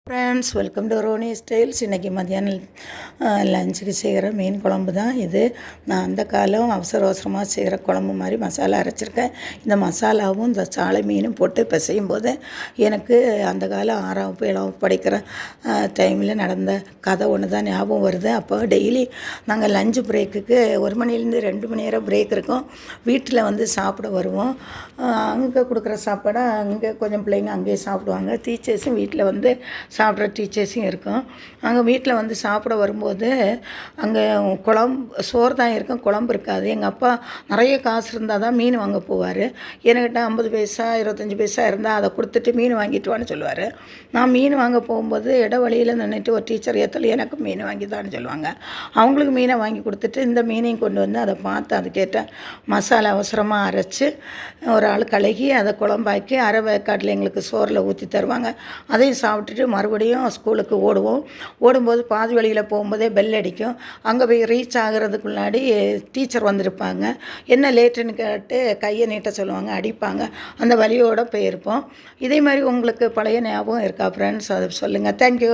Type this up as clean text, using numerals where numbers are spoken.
Friends, welcome to Roni Styles. இன்றைக்கி மத்தியானம் லஞ்சுக்கு செய்கிற மீன் குழம்பு தான் இது. நான் அந்த காலம் அவசரமாக செய்கிற குழம்பு மாதிரி மசாலா அரைச்சிருக்கேன். இந்த மசாலாவும் இந்த சாலை மீனும் போட்டு பிசையும் போது எனக்கு அந்த காலம் 6ஆம் வகுப்பு 7ஆம் வகுப்பு படிக்கிற டைமில் நடந்த கதை ஒன்று தான் ஞாபகம் வருது. அப்போ டெய்லி நாங்கள் லஞ்சு பிரேக்குக்கு 1 மணிலேருந்து 2 மணி நேரம் பிரேக் இருக்கும். வீட்டில் வந்து சாப்பிட வருவோம். அங்கே கொடுக்குற சாப்பாடை அங்கே கொஞ்சம் பிள்ளைங்க அங்கேயே சாப்பிடுவாங்க. டீச்சர்ஸும் வீட்டில் வந்து சாப்பிட்ற டீச்சர்ஸும் இருக்கும். அங்கே வீட்டில் வந்து சாப்பிட வரும்போது அங்கே சோறு தான் இருக்கும், குழம்பு இருக்காது. எங்கள் அப்பா நிறைய காசு இருந்தால் தான் மீன் வாங்க போவார். என்கிட்ட 50 பைசா 25 பைசா இருந்தால் அதை கொடுத்துட்டு மீன் வாங்கிட்டு வான்னு சொல்லுவார். நான் மீன் வாங்க போகும்போது வழியில் நின்றுட்டு ஒரு டீச்சர் ஏற்றல எனக்கு மீன் வாங்கி தான்னு சொல்லுவாங்க. அவங்களுக்கு மீனை வாங்கி கொடுத்துட்டு இந்த மீனையும் கொண்டு வந்து அதை பார்த்து அதுக்கேற்ற மசாலா அவசரமாக அரைச்சி ஒரு ஆள் கழுகி அதை குழம்பாக்கி அரை வேக்காட்டில் எங்களுக்கு சோறில் ஊற்றி தருவாங்க. அதையும் சாப்பிட்டுட்டு மறுபடியும் ஸ்கூலுக்கு ஓடும்போது பாதி வழியில் போகும்போதே பெல் அடிக்கும். அங்கே போய் ரீச் ஆகிறதுக்குள்ளாடி டீச்சர் வந்திருப்பாங்க. என்ன லேட்டுன்னு கேட்டு கையை நீட்ட சொல்லுவாங்க, அடிப்பாங்க. அந்த வழியோடு போயிருப்போம். இதே மாதிரி உங்களுக்கு பழைய ஞாபகம் இருக்கா ஃப்ரெண்ட்ஸ்? அதை சொல்லுங்கள். தேங்க்யூ.